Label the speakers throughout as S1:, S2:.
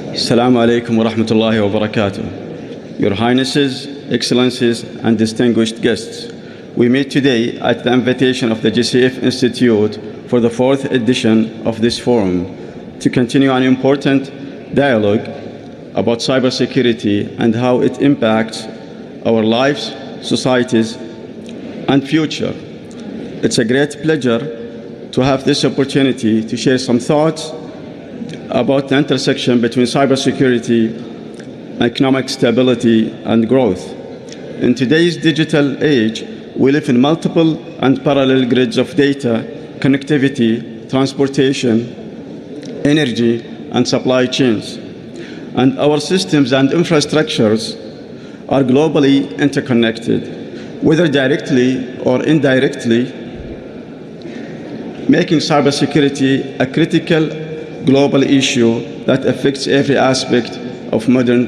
S1: Assalamu alaikum wa rahmatullahi wa barakatuh. Your Highnesses, Excellencies, and distinguished guests, we meet today at the invitation of the GCF Institute for the 4th edition of this forum to continue an important dialogue about cybersecurity and how it impacts our lives, societies, and future. It's a great pleasure to have this opportunity to share some thoughts about the intersection between cybersecurity, economic stability, and growth. In today's digital age, we live in multiple and parallel grids of data, connectivity, transportation, energy, and supply chains. And our systems and infrastructures are globally interconnected, whether directly or indirectly, making cybersecurity a critical global issue that affects every aspect of modern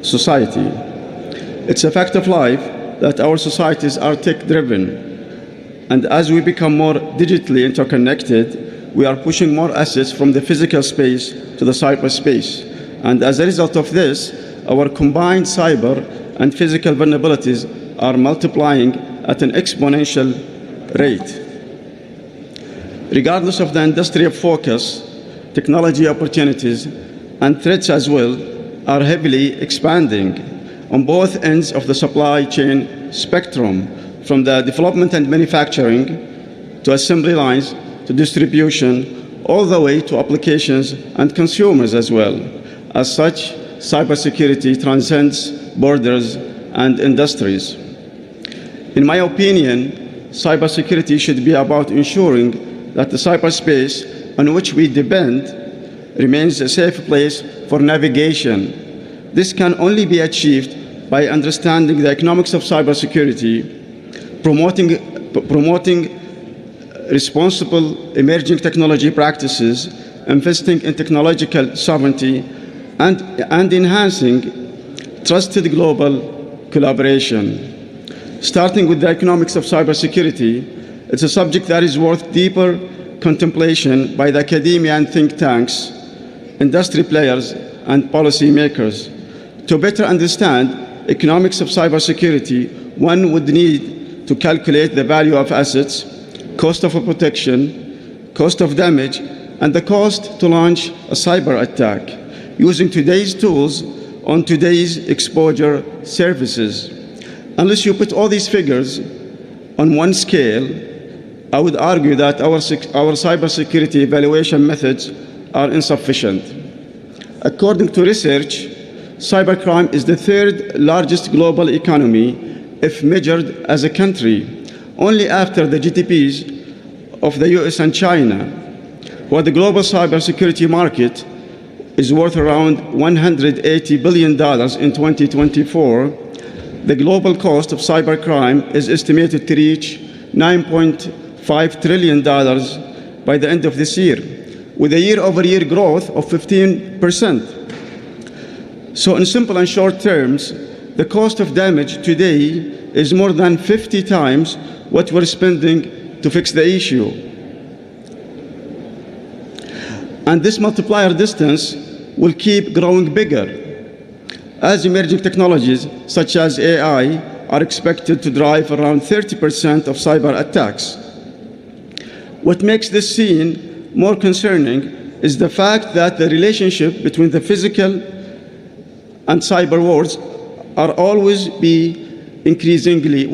S1: society. It's a fact of life that our societies are tech-driven, and as we become more digitally interconnected, we are pushing more assets from the physical space to the cyberspace. And as a result of this, our combined cyber and physical vulnerabilities are multiplying at an exponential rate. Regardless of the industry of focus, technology opportunities and threats as well are heavily expanding on both ends of the supply chain spectrum, from the development and manufacturing to assembly lines to distribution, all the way to applications and consumers as well. As such, cybersecurity transcends borders and industries. In my opinion, cybersecurity should be about ensuring that the cyberspace on which we depend remains a safe place for navigation. This can only be achieved by understanding the economics of cybersecurity, promoting responsible emerging technology practices, investing in technological sovereignty, and enhancing trusted global collaboration. Starting with the economics of cybersecurity, it's a subject that is worth deeper contemplation by the academia and think tanks, industry players, and policymakers. To better understand economics of cybersecurity, one would need to calculate the value of assets, cost of a protection, cost of damage, and the cost to launch a cyber attack, using today's tools on today's exposure services. Unless you put all these figures on one scale, I would argue that our cybersecurity evaluation methods are insufficient. According to research, cybercrime is the third largest global economy if measured as a country, only after the GDPs of the US and China, while the global cybersecurity market is worth around $180 billion in 2024. The global cost of cybercrime is estimated to reach $9.5 trillion by the end of this year, with a year-over-year growth of 15%. So in simple and short terms, the cost of damage today is more than 50 times what we're spending to fix the issue. And this multiplier distance will keep growing bigger as emerging technologies such as AI are expected to drive around 30% of cyber attacks. What makes this scene more concerning is the fact that the relationship between the physical and cyber worlds will always be increasingly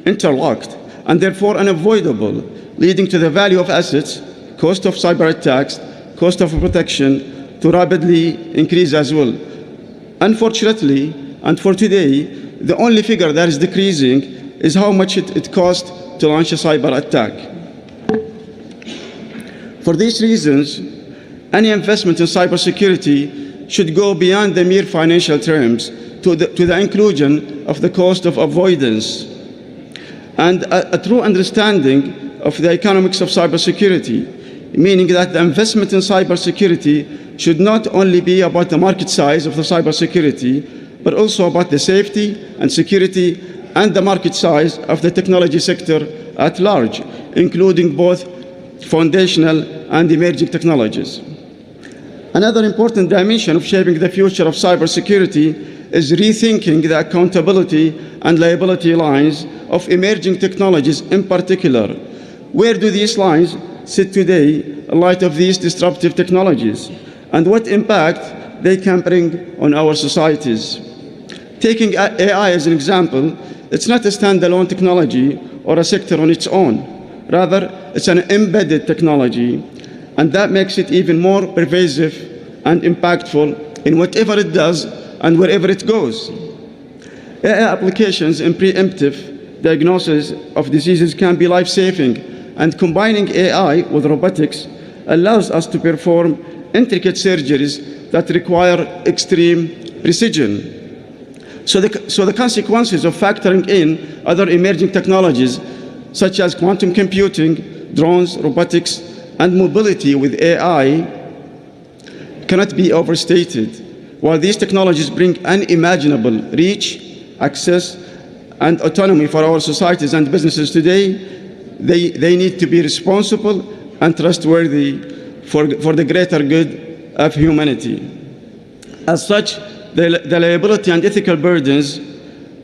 S1: interlocked and therefore unavoidable, leading to the value of assets, cost of cyber attacks, cost of protection to rapidly increase as well. Unfortunately, and for today, the only figure that is decreasing is how much it costs to launch a cyber attack. For these reasons, any investment in cybersecurity should go beyond the mere financial terms to the inclusion of the cost of avoidance and a true understanding of the economics of cybersecurity, meaning that the investment in cybersecurity should not only be about the market size of the cybersecurity, but also about the safety and security and the market size of the technology sector at large, including both foundational and emerging technologies. Another important dimension of shaping the future of cybersecurity is rethinking the accountability and liability lines of emerging technologies in particular. Where do these lines sit today in light of these disruptive technologies, and what impact they can bring on our societies? Taking AI as an example, it's not a standalone technology or a sector on its own. Rather, it's an embedded technology, and that makes it even more pervasive and impactful in whatever it does and wherever it goes. AI applications in preemptive diagnosis of diseases can be life-saving, and combining AI with robotics allows us to perform intricate surgeries that require extreme precision. So the consequences of factoring in other emerging technologies, such as quantum computing, drones, robotics, and mobility with AI, cannot be overstated. While these technologies bring unimaginable reach, access, and autonomy for our societies and businesses today, they need to be responsible and trustworthy for the greater good of humanity. As such, the liability and ethical burdens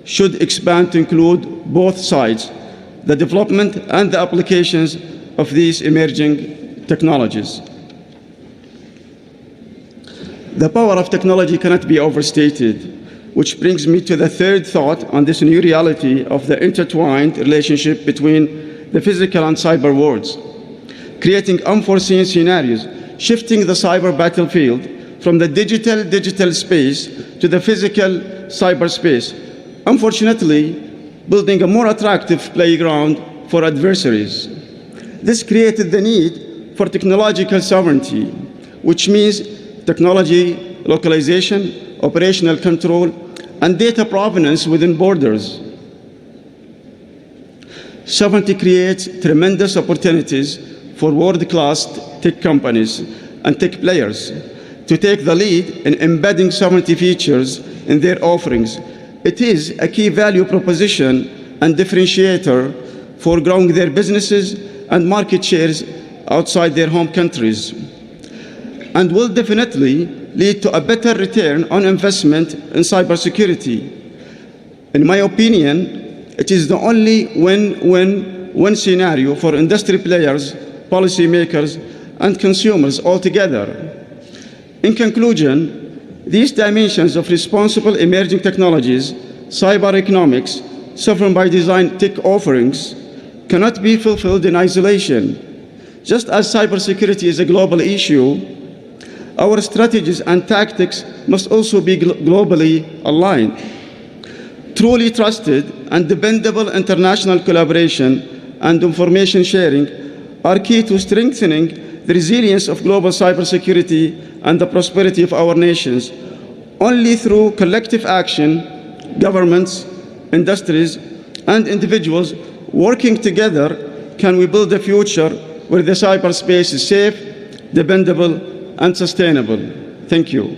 S1: should expand to include both sides, the development and the applications of these emerging technologies. The power of technology cannot be overstated, which brings me to the third thought on this new reality of the intertwined relationship between the physical and cyber worlds, creating unforeseen scenarios, shifting the cyber battlefield from the digital space to the physical cyberspace, unfortunately, building a more attractive playground for adversaries. This created the need for technological sovereignty, which means technology localization, operational control, and data provenance within borders. Sovereignty creates tremendous opportunities for world-class tech companies and tech players to take the lead in embedding sovereignty features in their offerings. It is a key value proposition and differentiator for growing their businesses and market shares outside their home countries, and will definitely lead to a better return on investment in cybersecurity. In my opinion, it is the only win-win-win scenario for industry players, policymakers, and consumers altogether. In conclusion, these dimensions of responsible emerging technologies, cyber economics, sovereign by design tech offerings, cannot be fulfilled in isolation. Just as cybersecurity is a global issue, our strategies and tactics must also be globally aligned. Truly trusted and dependable international collaboration and information sharing are key to strengthening the resilience of global cybersecurity and the prosperity of our nations. Only through collective action, governments, industries, and individuals working together can we build a future where the cyberspace is safe, dependable, and sustainable. Thank you.